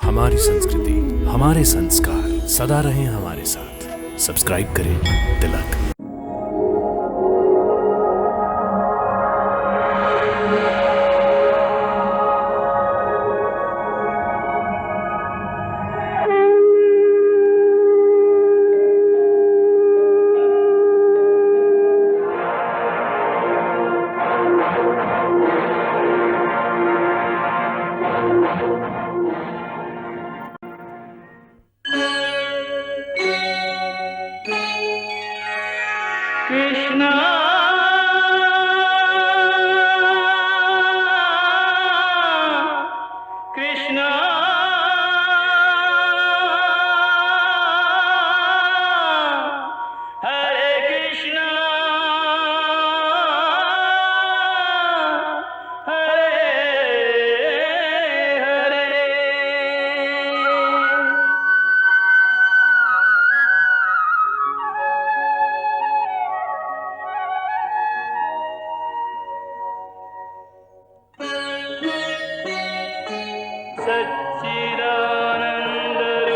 हमारी संस्कृति, हमारे संस्कार सदा रहें हमारे साथ। सब्सक्राइब करें तिलक। कृष्णा कृष्णा हरे कृष्णा हरे हरे।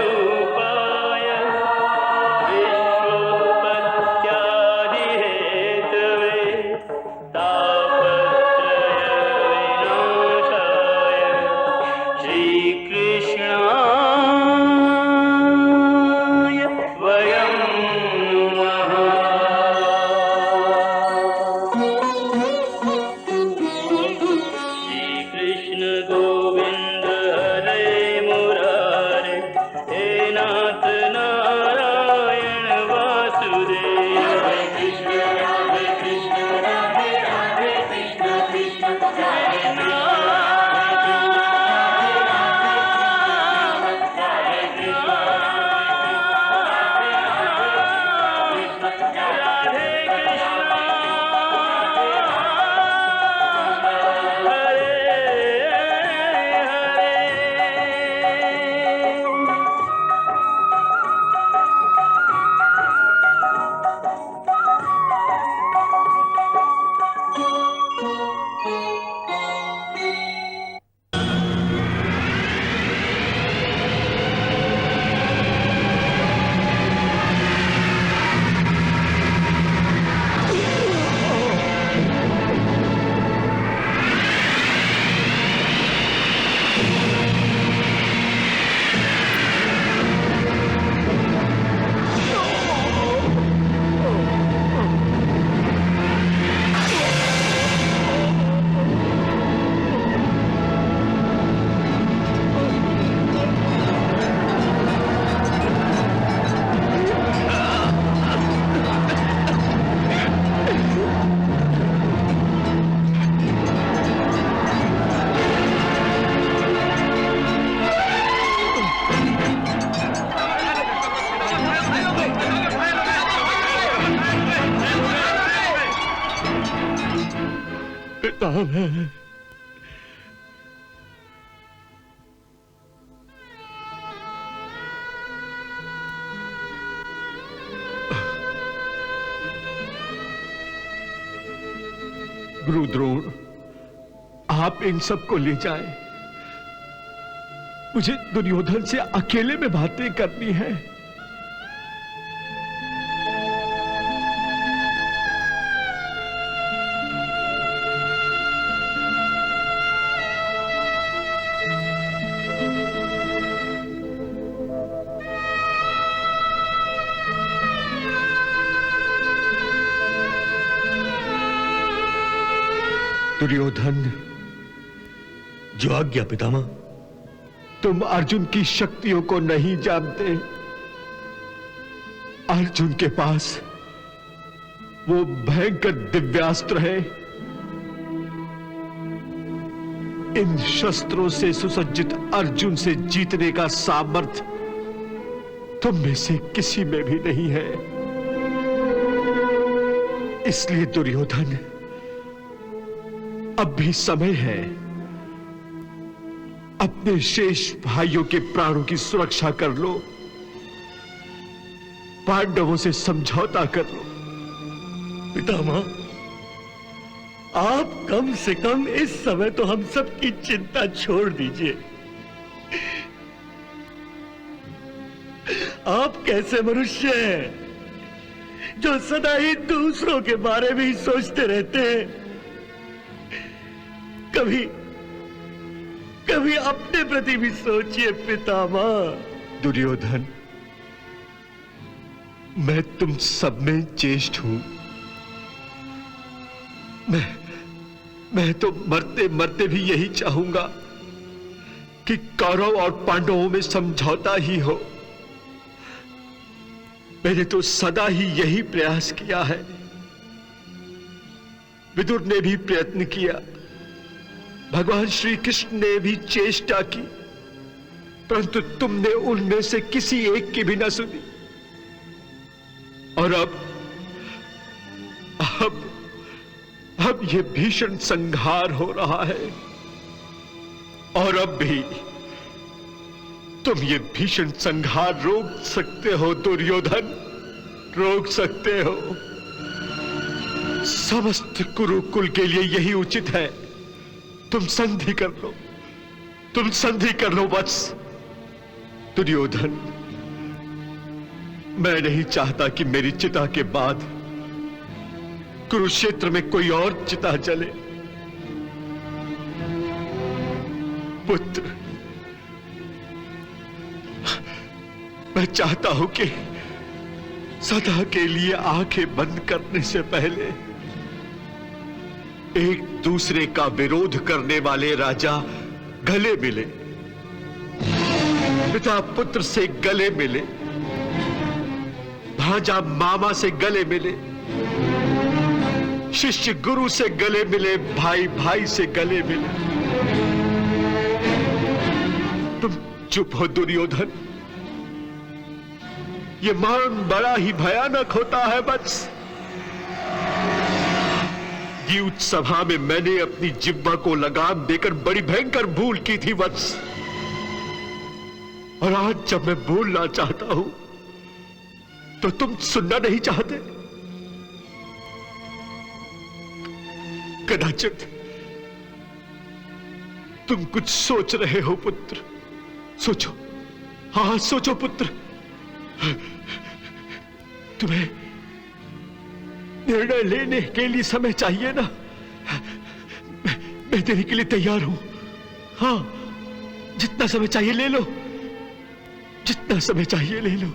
सच्चिदानन्दरूपाय विश्वोत्पत्त्यादिहेतवे तापत्रयविनाशाय श्रीकृष्णाय वयं नमः। श्रीकृष्ण गोविंद हरे मुरारे, हे नाथ नारायण वासुदेव। हरे कृष्ण राधे राधे कृष्ण कृष्ण हरे गुरु द्रोण, आप इन सबको ले जाएं। मुझे दुर्योधन से अकेले में बातें करनी है। दुर्योधन, जो आज्ञा पितामह। तुम अर्जुन की शक्तियों को नहीं जानते। अर्जुन के पास वो भयंकर दिव्यास्त्र है। इन शस्त्रों से सुसज्जित अर्जुन से जीतने का सामर्थ्य तुम में से किसी में भी नहीं है। इसलिए दुर्योधन, अब भी समय है। अपने शेष भाइयों के प्राणों की सुरक्षा कर लो। पांडवों से समझौता कर लो। पितामह, आप कम से कम इस समय तो हम सब की चिंता छोड़ दीजिए। आप कैसे मनुष्य हैं जो सदा ही दूसरों के बारे में ही सोचते रहते हैं, कभी कभी अपने प्रति भी सोचिए पितामह। दुर्योधन, मैं तुम सब में ज्येष्ठ हूं। मैं तो मरते मरते भी यही चाहूंगा कि कौरव और पांडवों में समझौता ही हो। मैंने तो सदा ही यही प्रयास किया है। विदुर ने भी प्रयत्न किया, भगवान श्री कृष्ण ने भी चेष्टा की, परंतु तुमने उनमें से किसी एक की भी न सुनी। और अब यह भीषण संहार हो रहा है, और अब भी तुम ये भीषण संहार रोक सकते हो दुर्योधन, रोक सकते हो। समस्त कुरुकुल के लिए यही उचित है। तुम संधि कर लो, तुम संधि कर लो वत्स। दुर्योधन, मैं नहीं चाहता कि मेरी चिता के बाद कुरुक्षेत्र में कोई और चिता जले। पुत्र, मैं चाहता हूं कि सदा के लिए आंखें बंद करने से पहले एक दूसरे का विरोध करने वाले राजा गले मिले, पिता पुत्र से गले मिले, भांजा मामा से गले मिले, शिष्य गुरु से गले मिले, भाई भाई से गले मिले। तुम चुप हो दुर्योधन, ये मरण बड़ा ही भयानक होता है वत्स। युद्ध सभा में मैंने अपनी जिह्वा को लगाम देकर बड़ी भयंकर भूल की थी वत्स, और आज जब मैं बोलना चाहता हूं तो तुम सुनना नहीं चाहते। कदाचित तुम कुछ सोच रहे हो पुत्र, सोचो, हाँ सोचो पुत्र। तुम्हें निर्णय लेने के लिए समय चाहिए ना। मैं देने के लिए तैयार हूं। हाँ, जितना समय चाहिए ले लो, जितना समय चाहिए ले लो।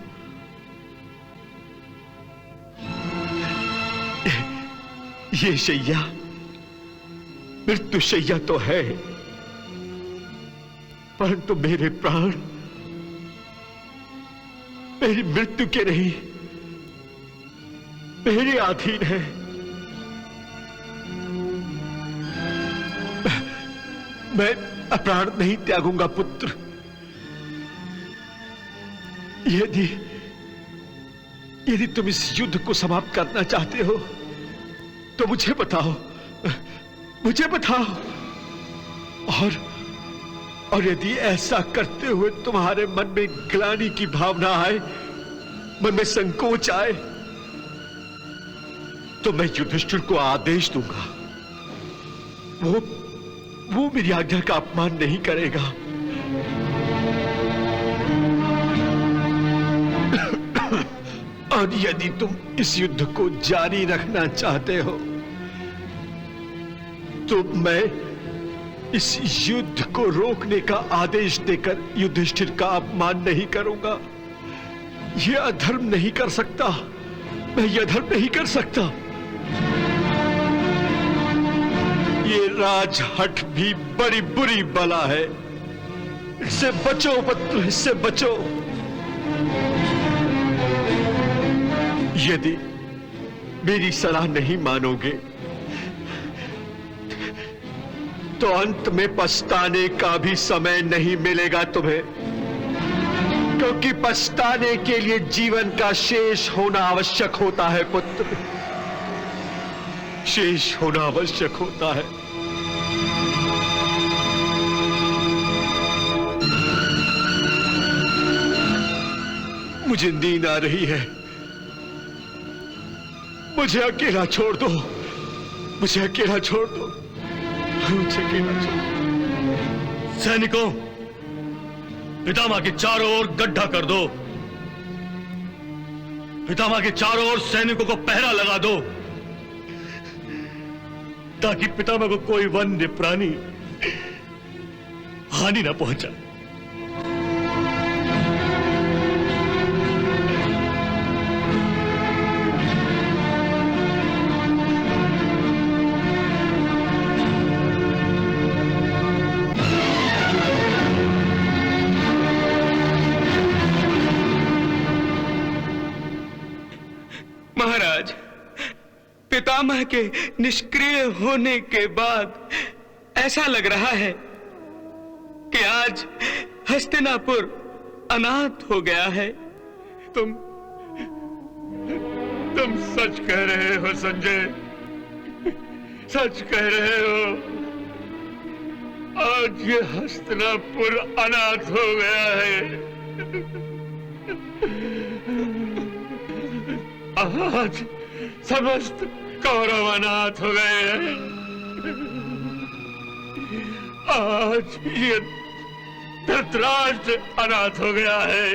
ये शैया मृत्यु शैया तो है, परंतु मेरे प्राण मेरी मृत्यु के नहीं, मेरे अधीन है। मैं प्राण नहीं त्यागूंगा पुत्र। यदि तुम इस युद्ध को समाप्त करना चाहते हो तो मुझे बताओ, मुझे बताओ। और यदि ऐसा करते हुए तुम्हारे मन में ग्लानि की भावना आए, मन में संकोच आए, तो मैं युधिष्ठिर को आदेश दूंगा। वो मेरी आज्ञा का अपमान नहीं करेगा। और यदि तुम इस युद्ध को जारी रखना चाहते हो तो मैं इस युद्ध को रोकने का आदेश देकर युधिष्ठिर का अपमान नहीं करूंगा। यह अधर्म नहीं कर सकता, मैं यह अधर्म नहीं कर सकता। ये राजहठ भी बड़ी बुरी बला है, इससे बचो पुत्र, इससे बचो। यदि मेरी सलाह नहीं मानोगे तो अंत में पछताने का भी समय नहीं मिलेगा तुम्हें, क्योंकि पछताने के लिए जीवन का शेष होना आवश्यक होता है पुत्र, शेष होना आवश्यक होता है। मुझे नींद आ रही है, मुझे अकेला छोड़ दो, मुझे अकेला छोड़ दो, मुझे अकेला छोड़ दो। सैनिकों, पितामह के चारों ओर गड्ढा कर दो, पितामह के चारों ओर सैनिकों को पहरा लगा दो, ताकि पितामह को कोई वन्य प्राणी हानि न पहुंचाए। महाराज, पितामह के निष्क्रिय होने के बाद ऐसा लग रहा है कि आज हस्तिनापुर अनाथ हो गया है। तुम सच कह रहे हो संजय, सच कह रहे हो। आज ये हस्तिनापुर अनाथ हो गया है। आज समस्त कौरव अनाथ हो गए हैं। आज ये धृतराष्ट्र अनाथ हो गया है।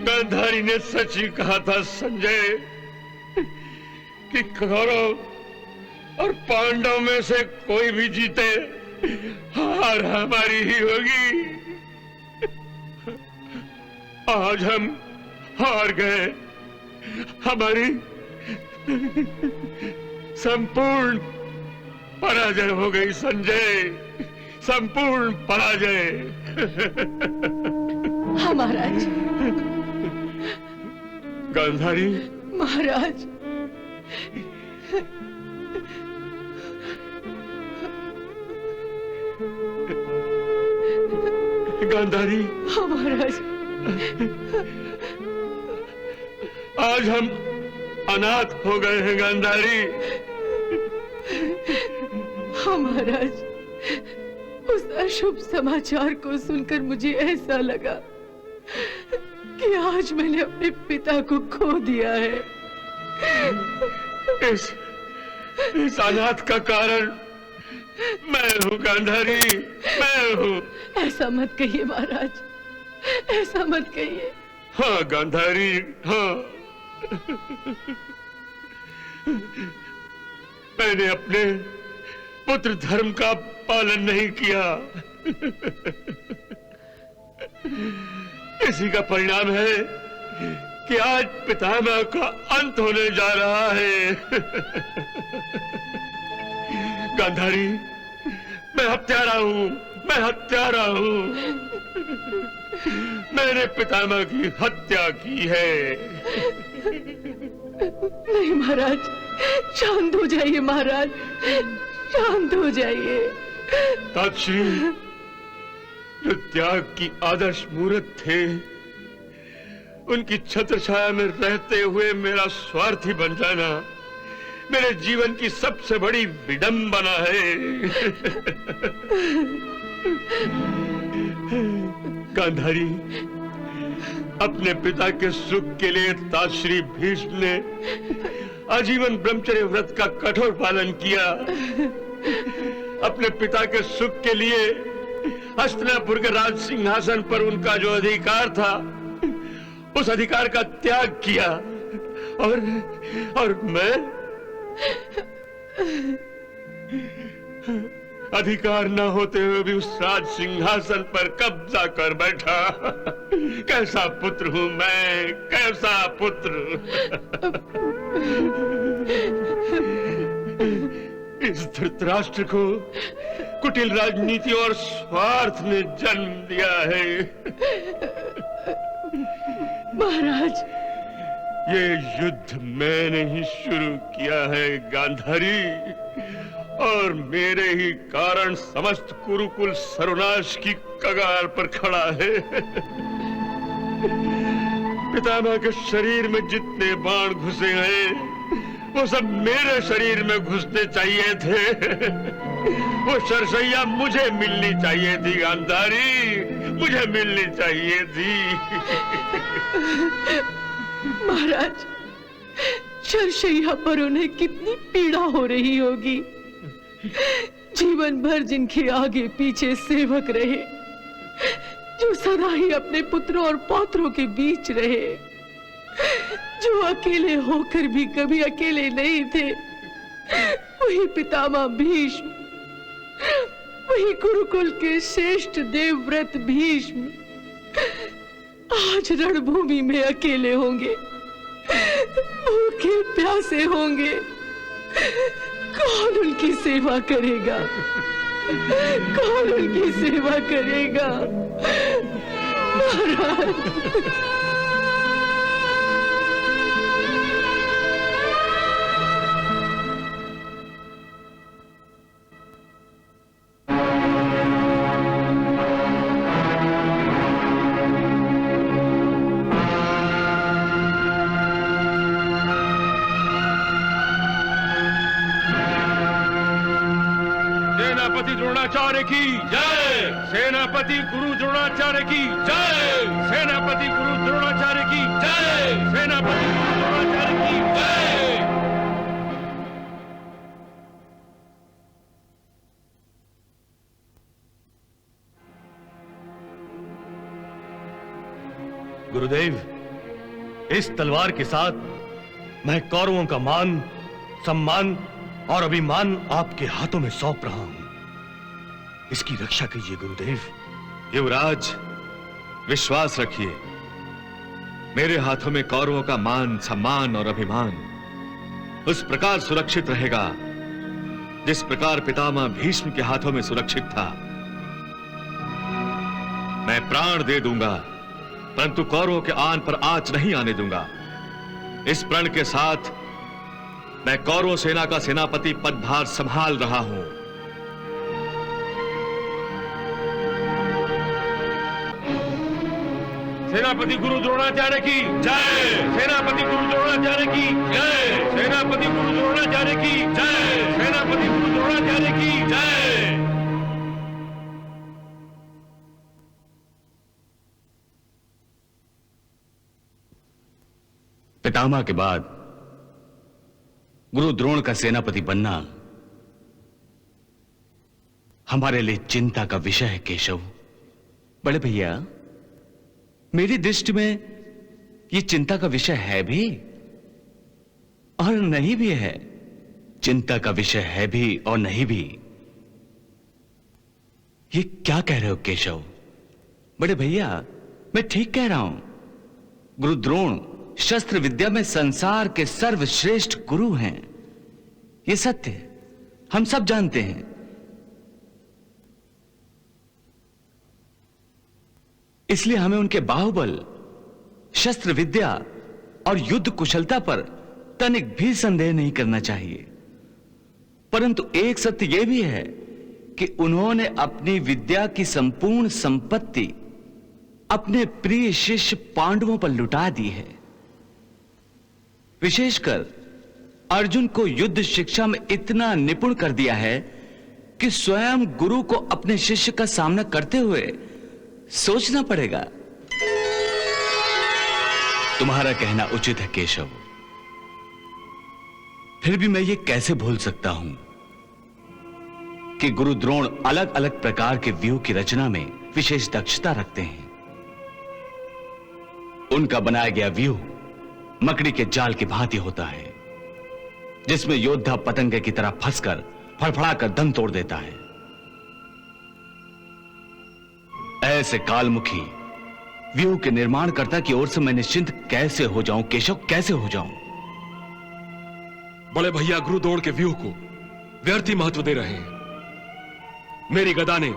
गांधारी ने सच ही कहा था संजय कि कौरव और पांडव में से कोई भी जीते, हार हमारी ही होगी। आज हम हार गए। हमारी संपूर्ण पराजय हो गई संजय, संपूर्ण पराजय। हाँ महाराज। गांधारी। महाराज, गांधारी। हाँ महाराज। आज हम अनाथ हो गए हैं गांधारी। हाँ महाराज, उस अशुभ समाचार को सुनकर मुझे ऐसा लगा कि आज मैंने अपने पिता को खो दिया है। इस अनाथ का कारण मैं हूँ गांधारी, मैं हूँ। ऐसा मत कहिए महाराज, ऐसा मत कहिए। हाँ गांधारी, हाँ। मैंने अपने पुत्र धर्म का पालन नहीं किया। इसी का परिणाम है कि आज पितामह का अंत होने जा रहा है। गांधारी, मैं हत्यारा हूँ, मैं हत्यारा हूँ। मैंने पितामह की हत्या की है। नहीं महाराज, शांत हो जाइए महाराज, शांत हो जाइए। ताक्षी, जो त्याग की आदर्श मूर्त थे, उनकी छत्र छाया में रहते हुए मेरा स्वार्थी बन जाना मेरे जीवन की सबसे बड़ी विडंबना है। गांधारी, अपने पिता के सुख के लिए ताश्री भीष्म ने आजीवन ब्रह्मचर्य व्रत का कठोर पालन किया। अपने पिता के सुख के लिए हस्तिनापुर के राज सिंहासन पर उनका जो अधिकार था, उस अधिकार का त्याग किया। और मैं अधिकार न होते हुए भी उस राज सिंहासन पर कब्जा कर बैठा। कैसा पुत्र हूं मैं, कैसा पुत्र। इस धृतराष्ट्र को कुटिल राजनीति और स्वार्थ ने जन्म दिया है। महाराज, ये युद्ध मैंने ही शुरू किया है गांधारी, और मेरे ही कारण समस्त कुरुकुल सर्वनाश की कगार पर खड़ा है। पितामह के शरीर में जितने बाण घुसे हैं, वो सब मेरे शरीर में घुसने चाहिए थे। वो सरसैया मुझे मिलनी चाहिए थी गांधारी, मुझे मिलनी चाहिए थी। महाराज, शरशैया पर उन्हें कितनी पीड़ा हो रही होगी। जीवन भर जिनके आगे पीछे सेवक रहे, जो सदा ही अपने पुत्रों और पौत्रों के बीच रहे, जो अकेले होकर भी कभी अकेले नहीं थे, वही पितामह भीष्म, वही गुरुकुल के श्रेष्ठ देवव्रत भीष्म आज रणभूमि में अकेले होंगे, भूखे प्यासे होंगे। कौन उनकी सेवा करेगा? कौन उनकी सेवा करेगा? महाराज, सेनापति द्रोणाचार्य की जय। सेनापति गुरु द्रोणाचार्य की जय। सेनापति गुरु द्रोणाचार्य की जय। सेनापति गुरु द्रोणाचार्य की जय। गुरुदेव, इस तलवार के साथ मैं कौरवों का मान, सम्मान और अभिमान आपके हाथों में सौंप रहा हूं। इसकी रक्षा कीजिए गुरुदेव। युवराज, विश्वास रखिए, मेरे हाथों में कौरवों का मान, सम्मान और अभिमान उस प्रकार सुरक्षित रहेगा जिस प्रकार पितामह भीष्म के हाथों में सुरक्षित था। मैं प्राण दे दूंगा, परंतु कौरवों के आन पर आंच नहीं आने दूंगा। इस प्रण के साथ मैं कौरव सेना का सेनापति पदभार संभाल रहा हूं। सेनापति गुरु द्रोणाचार्य की जय। सेनापति गुरु द्रोणाचार्य की जय। सेनापति गुरु द्रोणाचार्य की जय। सेनापति गुरु द्रोणाचार्य की जय। पितामह के बाद गुरु द्रोण का सेनापति बनना हमारे लिए चिंता का विषय है केशव। बड़े भैया, मेरी दृष्टि में यह चिंता का विषय है भी और नहीं भी है। चिंता का विषय है भी और नहीं भी। ये क्या कह रहे हो केशव? बड़े भैया, मैं ठीक कह रहा हूं। गुरु द्रोण शस्त्र विद्या में संसार के सर्वश्रेष्ठ गुरु हैं। ये सत्य हम सब जानते हैं। इसलिए हमें उनके बाहुबल, शस्त्र विद्या और युद्ध कुशलता पर तनिक भी संदेह नहीं करना चाहिए। परंतु एक सत्य यह भी है कि उन्होंने अपनी विद्या की संपूर्ण संपत्ति अपने प्रिय शिष्य पांडवों पर लुटा दी है। विशेषकर अर्जुन को युद्ध शिक्षा में इतना निपुण कर दिया है कि स्वयं गुरु को अपने शिष्य का सामना करते हुए सोचना पड़ेगा। तुम्हारा कहना उचित है केशव। फिर भी मैं ये कैसे भूल सकता हूं कि गुरु द्रोण अलग अलग प्रकार के व्यूह की रचना में विशेष दक्षता रखते हैं। उनका बनाया गया व्यूह मकड़ी के जाल की भांति होता है, जिसमें योद्धा पतंगे की तरह फंसकर फड़फड़ाकर दम तोड़ देता है। ऐसे कालमुखी व्यूह के निर्माणकर्ता की ओर से मैं निश्चिंत कैसे हो जाऊं केशव, कैसे हो जाऊं? बड़े भैया गुरु द्रोण के व्यूह को व्यर्थ ही महत्व दे रहे हैं। मेरी गदा ने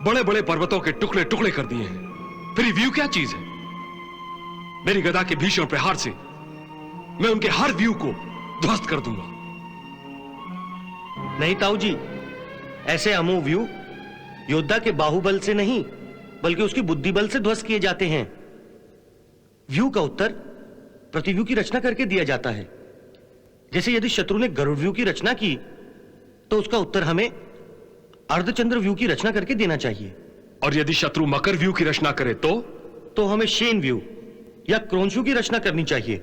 बड़े बड़े पर्वतों के टुकड़े टुकड़े कर दिए हैं, फिर व्यू क्या चीज है? मेरी गदा के भीषण प्रहार से मैं उनके हर व्यू को ध्वस्त कर दूंगा। नहीं ताऊ जी, ऐसे अमोघ व्यू योद्धा के बाहुबल से नहीं बल्कि उसकी बुद्धि बल से ध्वस्त किए जाते हैं। व्यू का उत्तर प्रतिव्यू की रचना करके दिया जाता है। जैसे यदि शत्रु ने गरुड़ व्यू की रचना की तो उसका उत्तर हमें अर्धचंद्र व्यू की रचना करके देना चाहिए। और यदि शत्रु मकर व्यू की रचना करे तो हमें शेन व्यू या क्रोंशु की रचना करनी चाहिए।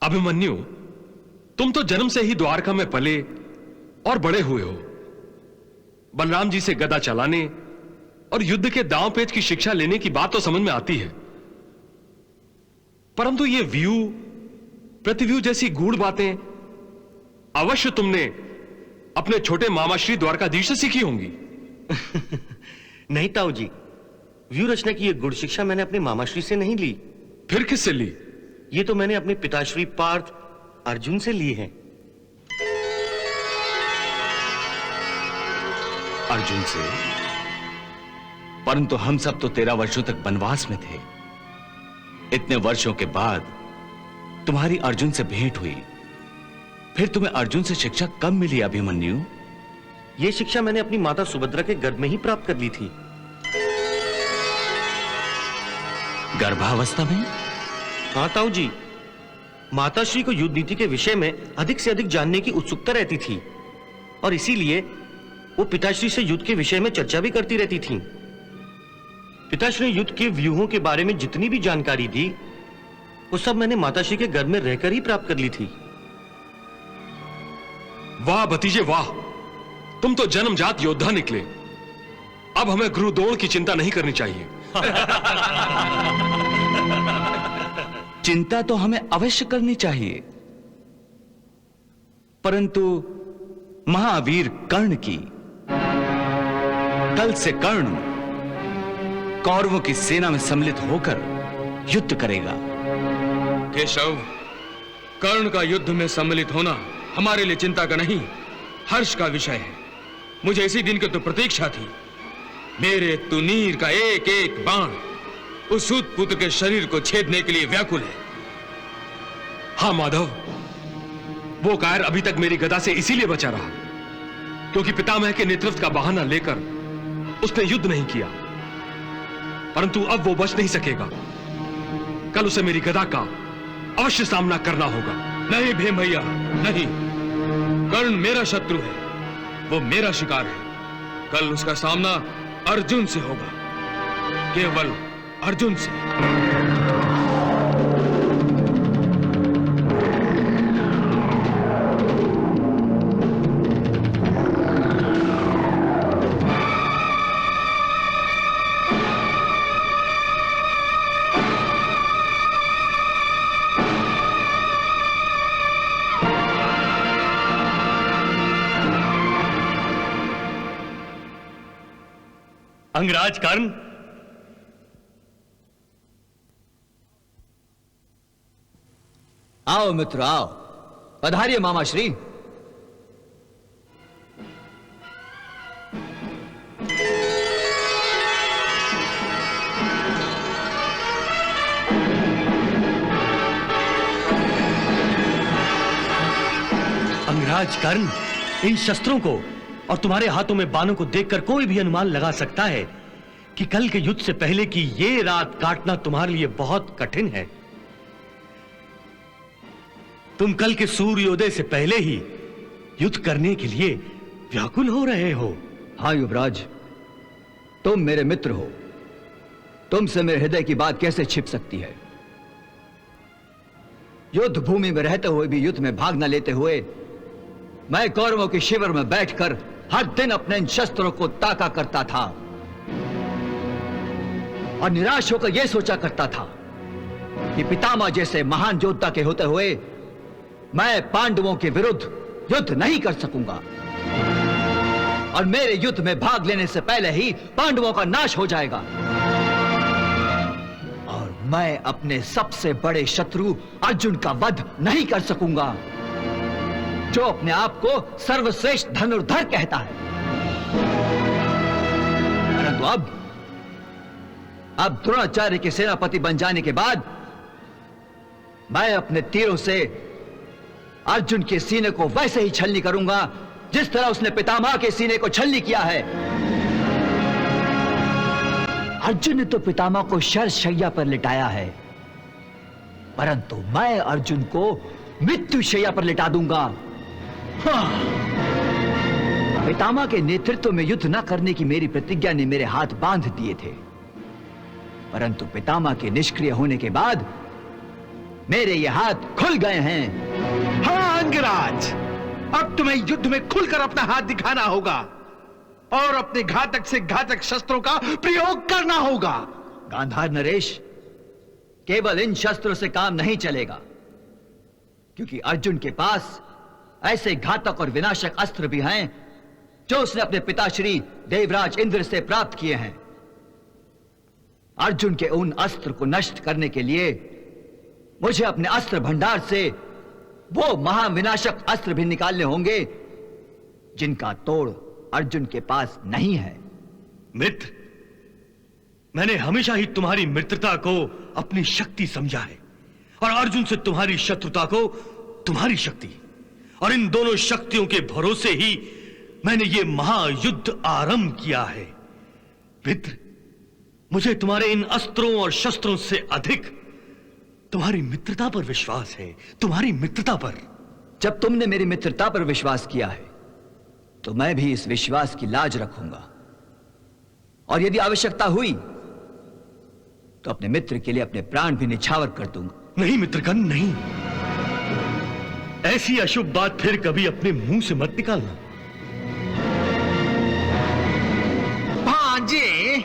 अभिमन्यु, तुम तो जन्म से ही द्वारका में पले और बड़े हुए हो। बलराम जी से गदा चलाने और युद्ध के दांव पेच की शिक्षा लेने की बात तो समझ में आती है, परंतु ये व्यू प्रतिव्यू जैसी गूढ़ बातें अवश्य तुमने अपने छोटे मामा श्री द्वारकाधीश से सीखी होंगी। नहीं ताऊ जी, व्यू रचना की ये गुड़ शिक्षा मैंने अपने मामाश्री से नहीं ली। फिर किससे ली? ये तो मैंने अपने पिताश्री पार्थ अर्जुन से ली है। अर्जुन से? परंतु हम सब तो 13 वर्षों तक वनवास में थे। इतने वर्षों के बाद तुम्हारी अर्जुन से भेंट हुई, फिर तुम्हें अर्जुन से शिक्षा कब मिली अभिमन्यु? यह शिक्षा मैंने अपनी माता सुभद्रा के गर्भ में ही प्राप्त कर ली थी। गर्भावस्था में? हाँ ताऊ जी, माताश्री को युद्ध नीति के विषय में अधिक से अधिक जानने की उत्सुकता रहती थी और इसीलिए वो पिताश्री से युद्ध के विषय में चर्चा भी करती रहती थी। पिताश्री ने युद्ध के व्यूहों के बारे में जितनी भी जानकारी दी वो सब मैंने माताश्री के गर्भ में रहकर ही प्राप्त कर ली थी। वाह भतीजे वाह, तुम तो जन्मजात योद्धा निकले। अब हमें गुरु द्रोण की चिंता नहीं करनी चाहिए। चिंता तो हमें अवश्य करनी चाहिए, परंतु महावीर कर्ण की, कल से कर्ण कौरवों की सेना में सम्मिलित होकर युद्ध करेगा। केशव, कर्ण का युद्ध में सम्मिलित होना हमारे लिए चिंता का नहीं, हर्ष का विषय है। मुझे इसी दिन की तो प्रतीक्षा थी। मेरे तुनीर का एक एक बाण उस सूत पुत्र के शरीर को छेदने के लिए व्याकुल है। हाँ माधव, वो कायर अभी तक मेरी गदा से इसीलिए बचा रहा क्योंकि पितामह के नेतृत्व का बहाना लेकर उसने युद्ध नहीं किया, परंतु अब वो बच नहीं सकेगा। कल उसे मेरी गदा का अवश्य सामना करना होगा। नहीं भीम भैया, नहीं। कर्ण मेरा शत्रु है, वो मेरा शिकार है। कल उसका सामना अर्जुन से होगा, केवल अर्जुन से। अंगराज कर्ण, आओ मित्र आओ, पधारिए मामा श्री। अंगराज कर्ण, इन शस्त्रों को और तुम्हारे हाथों में बाणों को देखकर कोई भी अनुमान लगा सकता है कि कल के युद्ध से पहले की ये रात काटना तुम्हारे लिए बहुत कठिन है। तुम कल के सूर्योदय से पहले ही युद्ध करने के लिए व्याकुल हो रहे हो। हाँ युवराज, तुम मेरे मित्र हो, तुमसे मेरे हृदय की बात कैसे छिप सकती है। युद्ध भूमि में रहते हुए भी युद्ध में भाग न लेते हुए मैं कौरवों के शिविर में बैठकर हर दिन अपने इन शस्त्रों को ताका करता था और निराश होकर यह सोचा करता था कि पितामह जैसे महान योद्धा के होते हुए मैं पांडवों के विरुद्ध युद्ध नहीं कर सकूंगा और मेरे युद्ध में भाग लेने से पहले ही पांडवों का नाश हो जाएगा और मैं अपने सबसे बड़े शत्रु अर्जुन का वध नहीं कर सकूंगा, जो अपने आप को सर्वश्रेष्ठ धनुर्धर कहता है। परंतु अब द्रोणाचार्य के सेनापति बन जाने के बाद मैं अपने तीरों से अर्जुन के सीने को वैसे ही छलनी करूंगा जिस तरह उसने पितामह के सीने को छलनी किया है। अर्जुन ने तो पितामह को शरशैया पर लिटाया है, परंतु मैं अर्जुन को मृत्युशैया पर लिटा दूंगा। पितामह के नेतृत्व में युद्ध न करने की मेरी प्रतिज्ञा ने मेरे हाथ बांध दिए थे, परंतु पितामह के निष्क्रिय होने के बाद मेरे ये हाथ खुल गए हैं हाँ अंगराज, अब तुम्हें युद्ध में खुलकर अपना हाथ दिखाना होगा और अपने घातक से घातक शस्त्रों का प्रयोग करना होगा। गांधार नरेश, केवल इन शस्त्रों से काम नहीं चलेगा, क्योंकि अर्जुन के पास ऐसे घातक और विनाशक अस्त्र भी हैं जो उसने अपने पिताश्री देवराज इंद्र से प्राप्त किए हैं। अर्जुन के उन अस्त्र को नष्ट करने के लिए मुझे अपने अस्त्र भंडार से वो महाविनाशक अस्त्र भी निकालने होंगे जिनका तोड़ अर्जुन के पास नहीं है। मित्र, मैंने हमेशा ही तुम्हारी मित्रता को अपनी शक्ति समझा है और अर्जुन से तुम्हारी शत्रुता को तुम्हारी शक्ति, और इन दोनों शक्तियों के भरोसे ही मैंने ये महायुद्ध आरंभ किया है। मित्र, मुझे तुम्हारे इन अस्त्रों और शस्त्रों से अधिक तुम्हारी मित्रता पर विश्वास है, तुम्हारी मित्रता पर। जब तुमने मेरी मित्रता पर विश्वास किया है तो मैं भी इस विश्वास की लाज रखूंगा, और यदि आवश्यकता हुई तो अपने मित्र के लिए अपने प्राण भी निछावर कर दूंगा। नहीं मित्रगण, नहीं, ऐसी अशुभ बात फिर कभी अपने मुंह से मत निकालना। भांजे,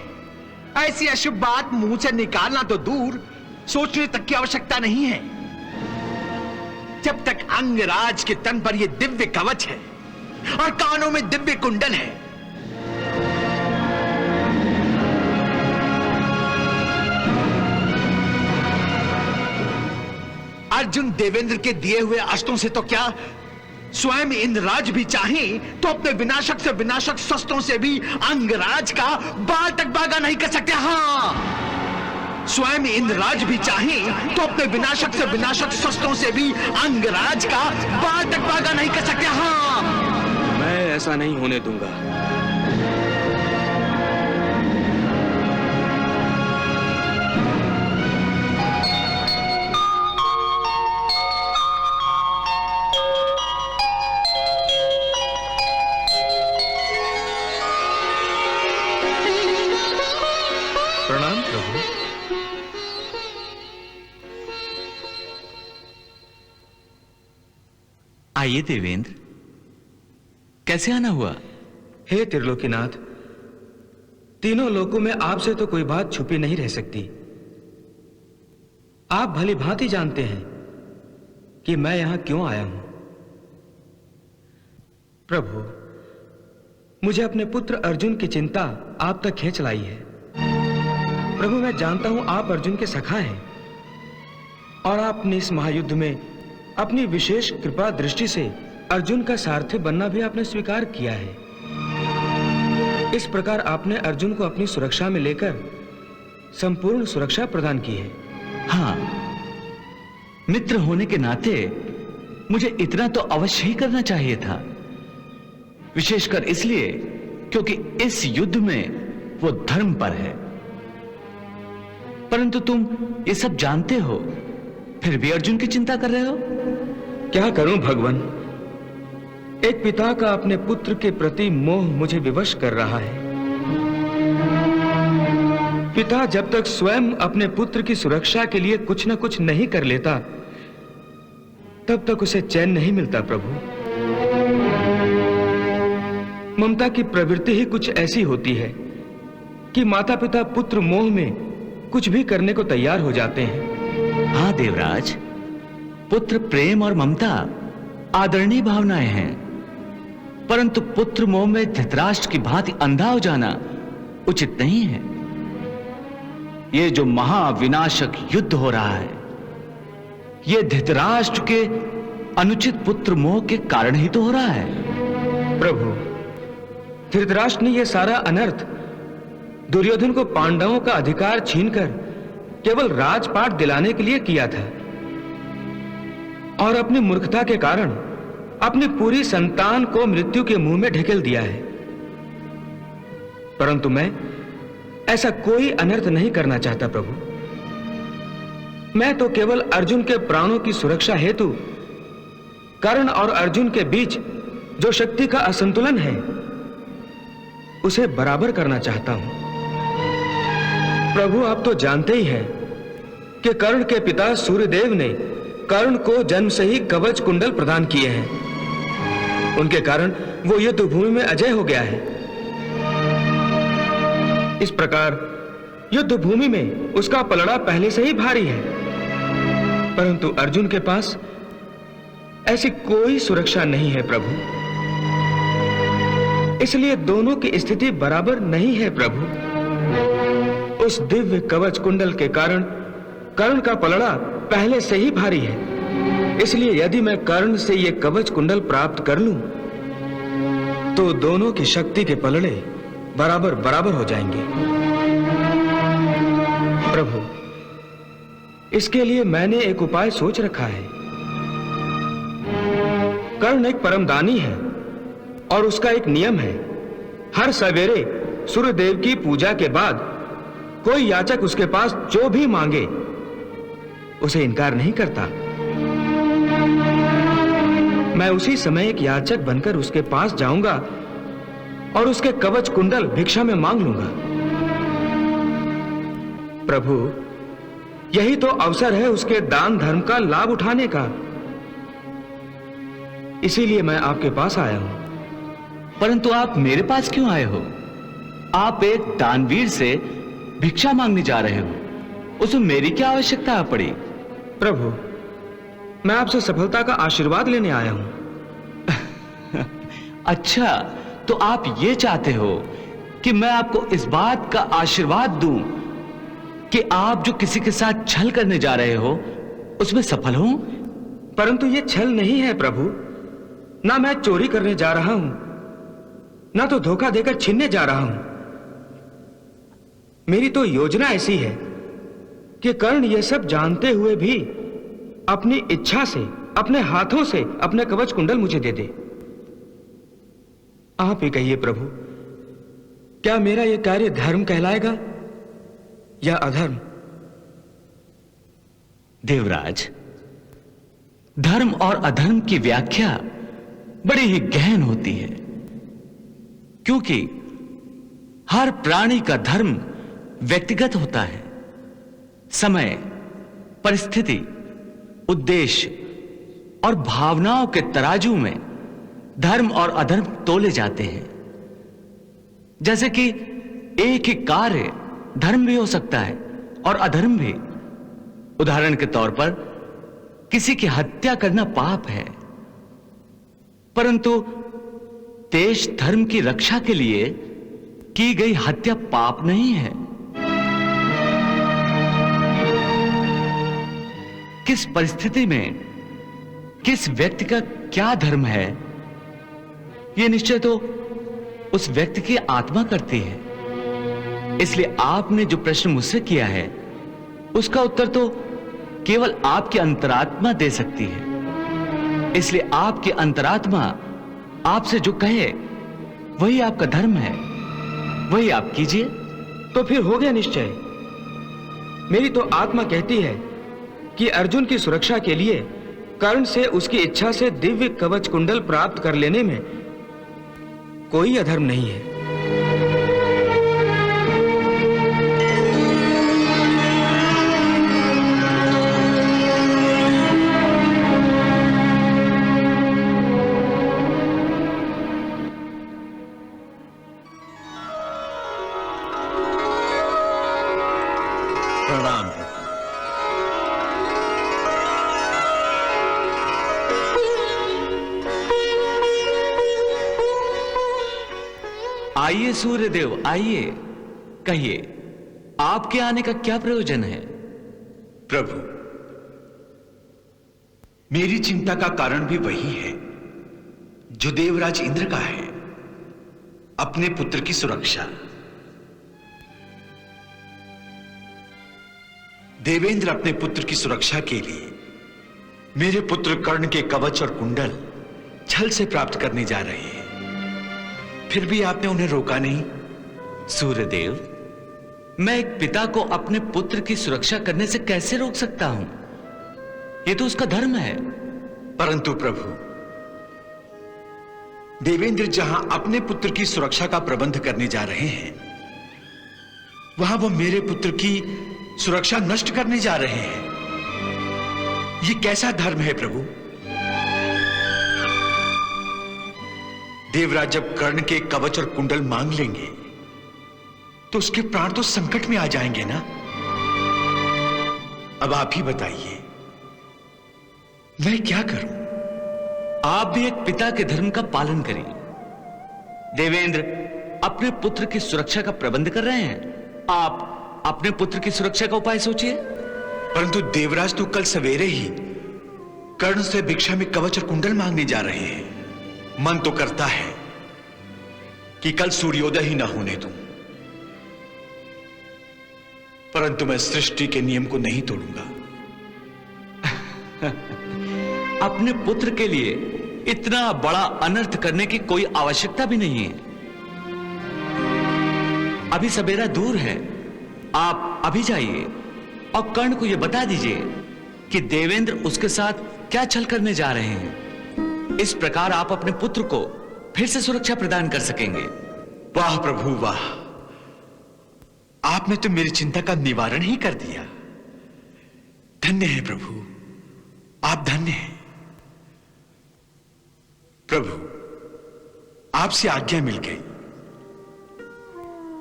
ऐसी अशुभ बात मुंह से निकालना तो दूर, सोचने तक की आवश्यकता नहीं है। जब तक अंगराज के तन पर यह दिव्य कवच है और कानों में दिव्य कुंडल है, अर्जुन देवेंद्र के दिए हुए अस्त्रों से तो क्या, स्वयं इंद्रराज भी चाहें तो अपने विनाशक से विनाशक शस्त्रों से भी अंगराज का बाल तक बागा नहीं कर सकते। हाँ, स्वयं इंद्रराज भी चाहें तो अपने विनाशक से विनाशक शस्त्रों से भी अंगराज का बाल तक बागा नहीं कर सकते। हाँ, मैं ऐसा नहीं होने दूंगा। प्रणाम प्रभु। आइए देवेंद्र, कैसे आना हुआ? हे त्रिलोकीनाथ, तीनों लोकों में आपसे तो कोई बात छुपी नहीं रह सकती। आप भली भांति जानते हैं कि मैं यहां क्यों आया हूं। प्रभु, मुझे अपने पुत्र अर्जुन की चिंता आप तक खींच लाई है। प्रभु, मैं जानता हूं आप अर्जुन के सखा हैं और आपने इस महायुद्ध में अपनी विशेष कृपा दृष्टि से अर्जुन का सारथी बनना भी आपने स्वीकार किया है। इस प्रकार आपने अर्जुन को अपनी सुरक्षा में लेकर संपूर्ण सुरक्षा प्रदान की है। हाँ, मित्र होने के नाते मुझे इतना तो अवश्य ही करना चाहिए था, विशेषकर इसलिए क्योंकि इस युद्ध में वो धर्म पर है। परंतु तुम ये सब जानते हो, फिर भी अर्जुन की चिंता कर रहे हो। क्या करूं भगवान, एक पिता का अपने पुत्र के प्रति मोह मुझे विवश कर रहा है। पिता जब तक स्वयं अपने पुत्र की सुरक्षा के लिए कुछ न कुछ नहीं कर लेता, तब तक उसे चैन नहीं मिलता। प्रभु, ममता की प्रवृत्ति ही कुछ ऐसी होती है कि माता पिता पुत्र मोह में कुछ भी करने को तैयार हो जाते हैं। हाँ देवराज, पुत्र प्रेम और ममता आदरणीय भावनाएं हैं, परंतु पुत्र मोह में धृतराष्ट्र की भांति अंधा हो जाना उचित नहीं है। ये जो महाविनाशक युद्ध हो रहा है, ये धृतराष्ट्र के अनुचित पुत्र मोह के कारण ही तो हो रहा है। प्रभु, धृतराष्ट्र ने यह सारा अनर्थ दुर्योधन को पांडवों का अधिकार छीनकर केवल राजपाट दिलाने के लिए किया था, और अपनी मूर्खता के कारण अपनी पूरी संतान को मृत्यु के मुंह में ढकेल दिया है। परंतु मैं ऐसा कोई अनर्थ नहीं करना चाहता। प्रभु, मैं तो केवल अर्जुन के प्राणों की सुरक्षा हेतु कर्ण और अर्जुन के बीच जो शक्ति का असंतुलन है उसे बराबर करना चाहता हूं। प्रभु, आप तो जानते ही हैं कि कर्ण के पिता सूर्यदेव ने कर्ण को जन्म से ही कवच कुंडल प्रदान किए हैं। उनके कारण वो युद्ध भूमि में अजय हो गया है। इस प्रकार युद्ध भूमि में उसका पलड़ा पहले से ही भारी है, परंतु अर्जुन के पास ऐसी कोई सुरक्षा नहीं है प्रभु। इसलिए दोनों की स्थिति बराबर नहीं है प्रभु। उस दिव्य कवच कुंडल के कारण कर्ण का पलड़ा पहले से ही भारी है। इसलिए यदि मैं कर्ण से यह कवच कुंडल प्राप्त कर लूं, तो दोनों की शक्ति के पलड़े बराबर बराबर हो जाएंगे। प्रभु, इसके लिए मैंने एक उपाय सोच रखा है। कर्ण एक परमदानी है और उसका एक नियम है, हर सवेरे सूर्यदेव की पूजा के बाद कोई याचक उसके पास जो भी मांगे उसे इनकार नहीं करता। मैं उसी समय एक याचक बनकर उसके पास जाऊंगा और उसके कवच कुंडल भिक्षा में मांग लूंगा। प्रभु, यही तो अवसर है उसके दान धर्म का लाभ उठाने का। इसीलिए मैं आपके पास आया हूं। परंतु आप मेरे पास क्यों आए हो? आप एक दानवीर से भिक्षा मांगने जा रहे हो, उसमें मेरी क्या आवश्यकता पड़ी? प्रभु, मैं आपसे सफलता का आशीर्वाद लेने आया हूं। अच्छा, तो आप ये चाहते हो कि मैं आपको इस बात का आशीर्वाद दूं कि आप जो किसी के साथ छल करने जा रहे हो उसमें सफल हो? परंतु ये छल नहीं है प्रभु। ना मैं चोरी करने जा रहा हूं, ना तो धोखा देकर छीनने जा रहा हूं। मेरी तो योजना ऐसी है कि कर्ण ये सब जानते हुए भी अपनी इच्छा से, अपने हाथों से अपने कवच कुंडल मुझे दे दे। आप ही कहिए प्रभु, क्या मेरा यह कार्य धर्म कहलाएगा या अधर्म? देवराज, धर्म और अधर्म की व्याख्या बड़ी ही गहन होती है, क्योंकि हर प्राणी का धर्म व्यक्तिगत होता है। समय, परिस्थिति, उद्देश्य और भावनाओं के तराजू में धर्म और अधर्म तोले जाते हैं। जैसे कि एक ही कार्य धर्म भी हो सकता है और अधर्म भी। उदाहरण के तौर पर किसी की हत्या करना पाप है, परंतु देश धर्म की रक्षा के लिए की गई हत्या पाप नहीं है। किस परिस्थिति में किस व्यक्ति का क्या धर्म है, यह निश्चय तो उस व्यक्ति की आत्मा करती है। इसलिए आपने जो प्रश्न मुझसे किया है उसका उत्तर तो केवल आपकी अंतरात्मा दे सकती है। इसलिए आपकी अंतरात्मा आपसे जो कहे वही आपका धर्म है, वही आप कीजिए। तो फिर हो गया निश्चय। मेरी तो आत्मा कहती है कि अर्जुन की सुरक्षा के लिए कर्ण से उसकी इच्छा से दिव्य कवच कुंडल प्राप्त कर लेने में कोई अधर्म नहीं है। प्रणाम। आइए सूर्यदेव, आइए। कहिए, आपके आने का क्या प्रयोजन है? प्रभु, मेरी चिंता का कारण भी वही है जो देवराज इंद्र का है, अपने पुत्र की सुरक्षा। देवेंद्र अपने पुत्र की सुरक्षा के लिए मेरे पुत्र कर्ण के कवच और कुंडल छल से प्राप्त करने जा रहे हैं, फिर भी आपने उन्हें रोका नहीं। सूर्यदेव, मैं एक पिता को अपने पुत्र की सुरक्षा करने से कैसे रोक सकता हूं? यह तो उसका धर्म है। परंतु प्रभु, देवेंद्र जहां अपने पुत्र की सुरक्षा का प्रबंध करने जा रहे हैं, वहां वो मेरे पुत्र की सुरक्षा नष्ट करने जा रहे हैं। ये कैसा धर्म है प्रभु? देवराज जब कर्ण के कवच और कुंडल मांग लेंगे तो उसके प्राण तो संकट में आ जाएंगे ना। अब आप ही बताइए, मैं क्या करूं? आप भी एक पिता के धर्म का पालन करिए। देवेंद्र अपने पुत्र की सुरक्षा का प्रबंध कर रहे हैं, आप अपने पुत्र की सुरक्षा का उपाय सोचिए। परंतु देवराज तो कल सवेरे ही कर्ण से भिक्षा में कवच और कुंडल मांगने जा रहे हैं। मन तो करता है कि कल सूर्योदय ही ना होने दूं, परंतु मैं सृष्टि के नियम को नहीं तोड़ूंगा। अपने पुत्र के लिए इतना बड़ा अनर्थ करने की कोई आवश्यकता भी नहीं है। अभी सवेरा दूर है, आप अभी जाइए और कर्ण को यह बता दीजिए कि देवेंद्र उसके साथ क्या छल करने जा रहे हैं। इस प्रकार आप अपने पुत्र को फिर से सुरक्षा प्रदान कर सकेंगे। वाह प्रभु वाह, आपने तो मेरी चिंता का निवारण ही कर दिया। धन्य है प्रभु, आप धन्य हैं। प्रभु, आपसे आज्ञा मिल गई।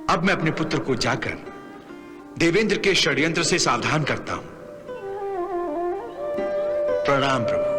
अब मैं अपने पुत्र को जाकर देवेंद्र के षड्यंत्र से सावधान करता हूं। प्रणाम प्रभु।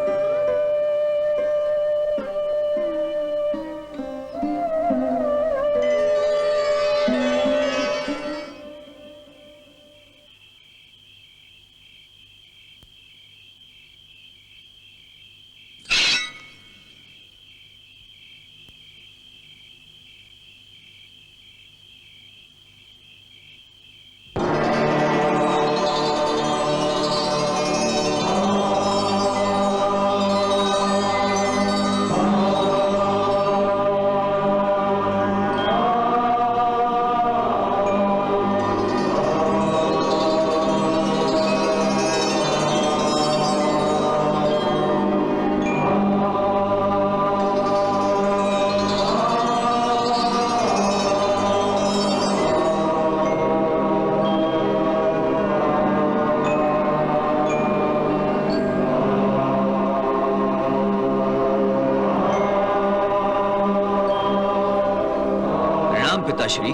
पिताश्री।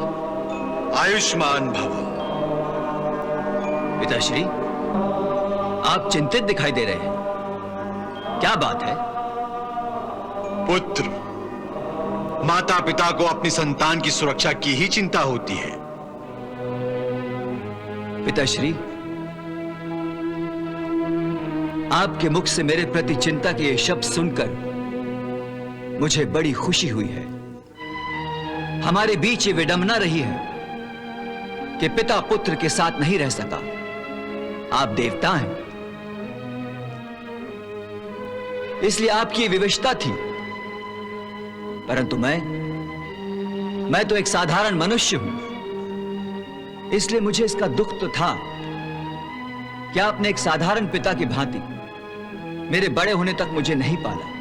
आयुष्मान भव। पिताश्री, आप चिंतित दिखाई दे रहे हैं, क्या बात है? पुत्र, माता पिता को अपनी संतान की सुरक्षा की ही चिंता होती है। पिताश्री, आपके मुख से मेरे प्रति चिंता के ये शब्द सुनकर मुझे बड़ी खुशी हुई है। हमारे बीच ये विडंबना रही है कि पिता पुत्र के साथ नहीं रह सका। आप देवता हैं, इसलिए आपकी विवशता थी, परंतु मैं तो एक साधारण मनुष्य हूं, इसलिए मुझे इसका दुख तो था कि आपने एक साधारण पिता की भांति मेरे बड़े होने तक मुझे नहीं पाला,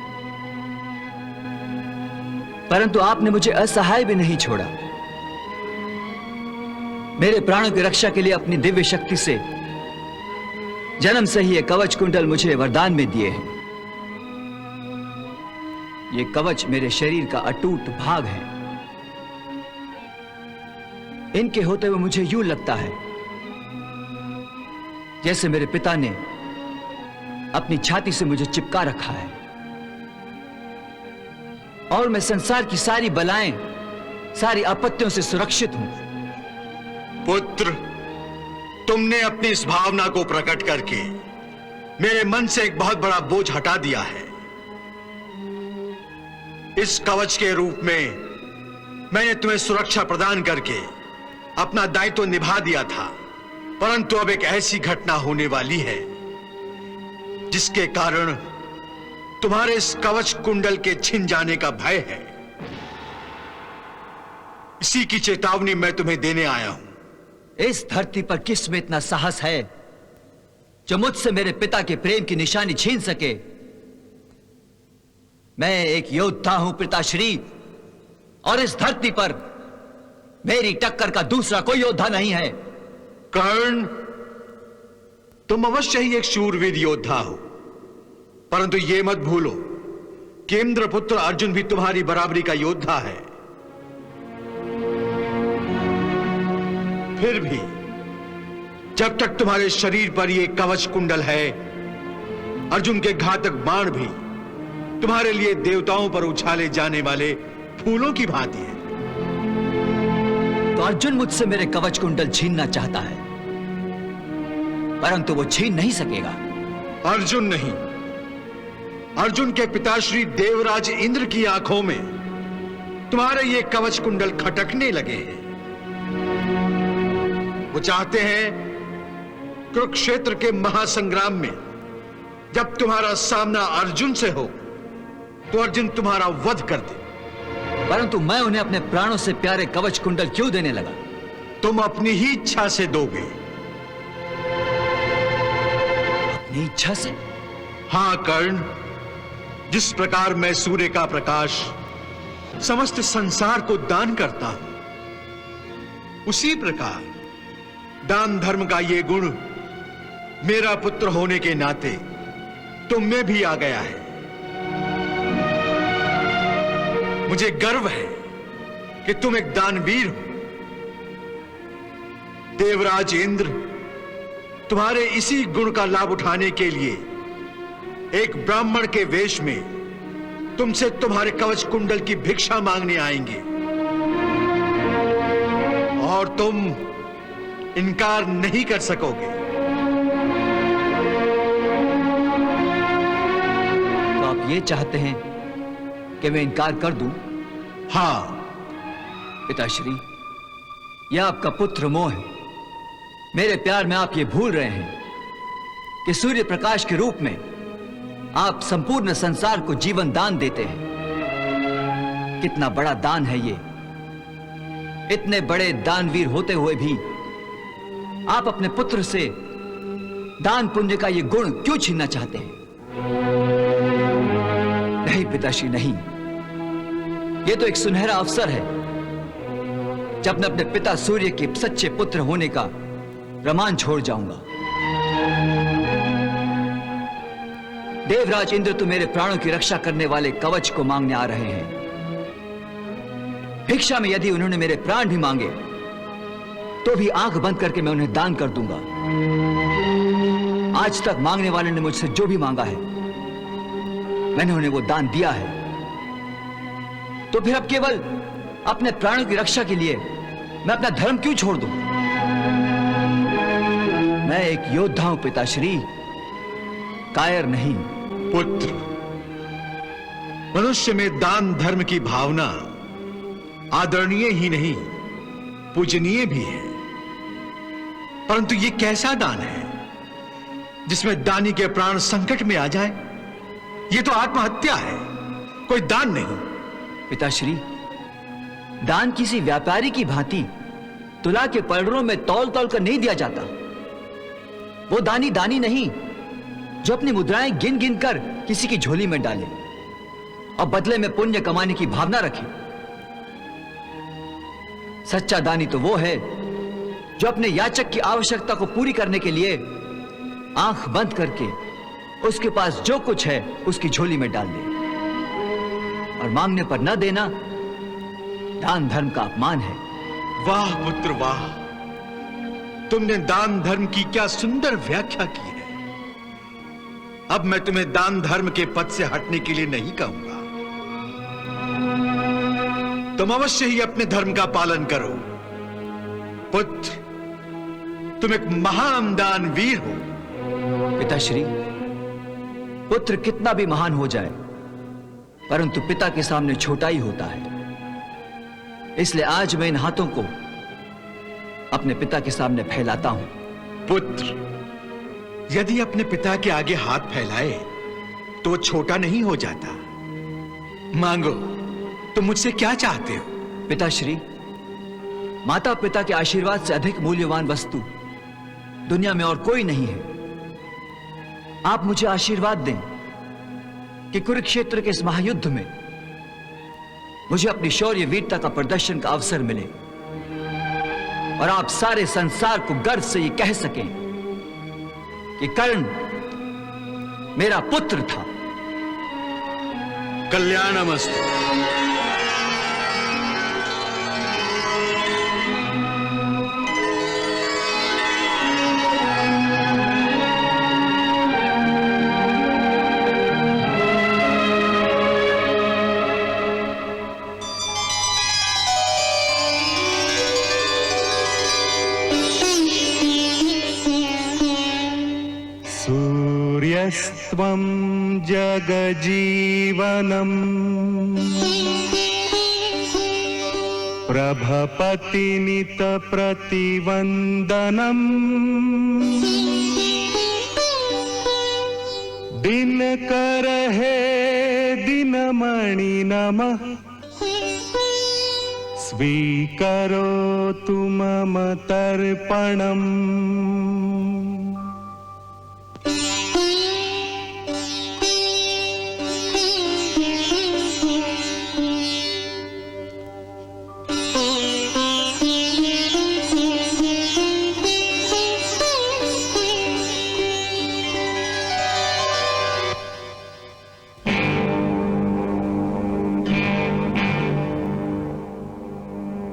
परंतु आपने मुझे असहाय भी नहीं छोड़ा। मेरे प्राणों की रक्षा के लिए अपनी दिव्य शक्ति से जन्म से ही ये कवच कुंडल मुझे वरदान में दिए हैं। ये कवच मेरे शरीर का अटूट भाग है। इनके होते हुए मुझे यूं लगता है जैसे मेरे पिता ने अपनी छाती से मुझे चिपका रखा है और मैं संसार की सारी बलाएं, सारी आपत्तियों से सुरक्षित हूं। पुत्र, तुमने अपनी इस भावना को प्रकट करके मेरे मन से एक बहुत बड़ा बोझ हटा दिया है। इस कवच के रूप में मैंने तुम्हें सुरक्षा प्रदान करके अपना दायित्व निभा दिया था, परंतु अब एक ऐसी घटना होने वाली है जिसके कारण तुम्हारे इस कवच कुंडल के छिन जाने का भय है। इसी की चेतावनी मैं तुम्हें देने आया हूं। इस धरती पर किस में इतना साहस है जो मुझसे मेरे पिता के प्रेम की निशानी छीन सके? मैं एक योद्धा हूं पिताश्री, और इस धरती पर मेरी टक्कर का दूसरा कोई योद्धा नहीं है। कर्ण, तुम अवश्य ही एक शूरवीर योद्धा हो, परंतु ये मत भूलो कि इंद्रपुत्र अर्जुन भी तुम्हारी बराबरी का योद्धा है। फिर भी जब तक तुम्हारे शरीर पर यह कवच कुंडल है, अर्जुन के घातक बाण भी तुम्हारे लिए देवताओं पर उछाले जाने वाले फूलों की भांति है। तो अर्जुन मुझसे मेरे कवच कुंडल छीनना चाहता है, परंतु वो छीन नहीं सकेगा। अर्जुन नहीं, अर्जुन के पिताश्री देवराज इंद्र की आंखों में तुम्हारे ये कवच कुंडल खटकने लगे हैं। वो चाहते हैं कुरुक्षेत्र के महासंग्राम में जब तुम्हारा सामना अर्जुन से हो तो अर्जुन तुम्हारा वध कर दे। परंतु मैं उन्हें अपने प्राणों से प्यारे कवच कुंडल क्यों देने लगा? तुम अपनी ही इच्छा से दोगे। अपनी इच्छा से? हां कर्ण, जिस प्रकार मैं सूर्य का प्रकाश समस्त संसार को दान करता हूं, उसी प्रकार दान धर्म का यह गुण मेरा पुत्र होने के नाते तुम में भी आ गया है। मुझे गर्व है कि तुम एक दानवीर हो। देवराज इंद्र तुम्हारे इसी गुण का लाभ उठाने के लिए एक ब्राह्मण के वेश में तुमसे तुम्हारे कवच कुंडल की भिक्षा मांगने आएंगे और तुम इनकार नहीं कर सकोगे। तो आप ये चाहते हैं कि मैं इनकार कर दूं? हां पिताश्री, यह आपका पुत्र मोह है। मेरे प्यार में आप ये भूल रहे हैं कि सूर्य प्रकाश के रूप में आप संपूर्ण संसार को जीवन दान देते हैं। कितना बड़ा दान है ये। इतने बड़े दानवीर होते हुए भी आप अपने पुत्र से दान पुण्य का ये गुण क्यों छीनना चाहते हैं? नहीं पिताश्री, नहीं। ये तो एक सुनहरा अवसर है जब मैं अपने पिता सूर्य के सच्चे पुत्र होने का प्रमाण छोड़ जाऊंगा। देवराज इंद्र तो मेरे प्राणों की रक्षा करने वाले कवच को मांगने आ रहे हैं। भिक्षा में यदि उन्होंने मेरे प्राण भी मांगे तो भी आंख बंद करके मैं उन्हें दान कर दूंगा। आज तक मांगने वाले ने मुझसे जो भी मांगा है मैंने उन्हें वो दान दिया है। तो फिर अब केवल अपने प्राणों की रक्षा के लिए मैं अपना धर्म क्यों छोड़ दूं? मैं एक योद्धा हूं पिताश्री, कायर नहीं। पुत्र, मनुष्य में दान धर्म की भावना आदरणीय ही नहीं पूजनीय भी है। परंतु यह कैसा दान है जिसमें दानी के प्राण संकट में आ जाए? यह तो आत्महत्या है, कोई दान नहीं। पिताश्री, दान किसी व्यापारी की भांति तुला के पलड़ों में तौल तौल कर नहीं दिया जाता। वो दानी दानी नहीं जो अपनी मुद्राएं गिन गिन कर किसी की झोली में डाले और बदले में पुण्य कमाने की भावना रखे। सच्चा दानी तो वो है जो अपने याचक की आवश्यकता को पूरी करने के लिए आंख बंद करके उसके पास जो कुछ है उसकी झोली में डाल दे। और मांगने पर न देना दान धर्म का अपमान है। वाह पुत्र वाह, तुमने दान धर्म की क्या सुंदर व्याख्या की है। अब मैं तुम्हें दान धर्म के पद से हटने के लिए नहीं कहूंगा। तुम अवश्य ही अपने धर्म का पालन करो। पुत्र, तुम एक महान दानवीर हो। पिताश्री, पुत्र कितना भी महान हो जाए परंतु पिता के सामने छोटा ही होता है। इसलिए आज मैं इन हाथों को अपने पिता के सामने फैलाता हूं। पुत्र, यदि अपने पिता के आगे हाथ फैलाए तो वो छोटा नहीं हो जाता। मांगो, तुम मुझसे क्या चाहते हो? पिताश्री, माता पिता के आशीर्वाद से अधिक मूल्यवान वस्तु दुनिया में और कोई नहीं है। आप मुझे आशीर्वाद दें कि कुरुक्षेत्र के इस महायुद्ध में मुझे अपनी शौर्य वीरता का प्रदर्शन का अवसर मिले और आप सारे संसार को गर्व से ये कह सकें कि कर्ण मेरा पुत्र था। कल्याणमस्तु। सूर्यस्त्वं जगजीवनम् प्रभपतिनितप्रतिवन्दनम् दिनकर हे दिनमणि नमः स्वीकरोतु मम तर्पणम्।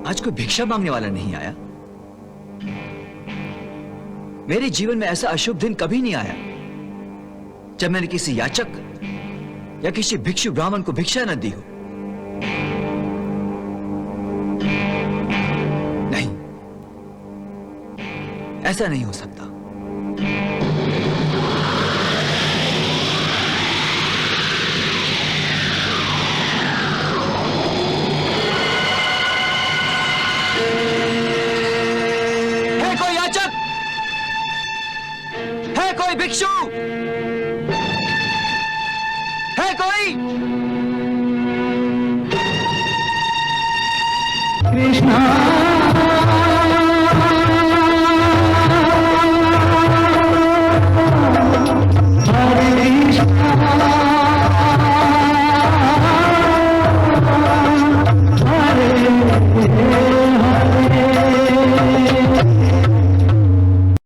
आज कोई भिक्षा मांगने वाला नहीं आया। मेरे जीवन में ऐसा अशुभ दिन कभी नहीं आया जब मैंने किसी याचक या किसी भिक्षु ब्राह्मण को भिक्षा न दी हो। नहीं, ऐसा नहीं हो सकता।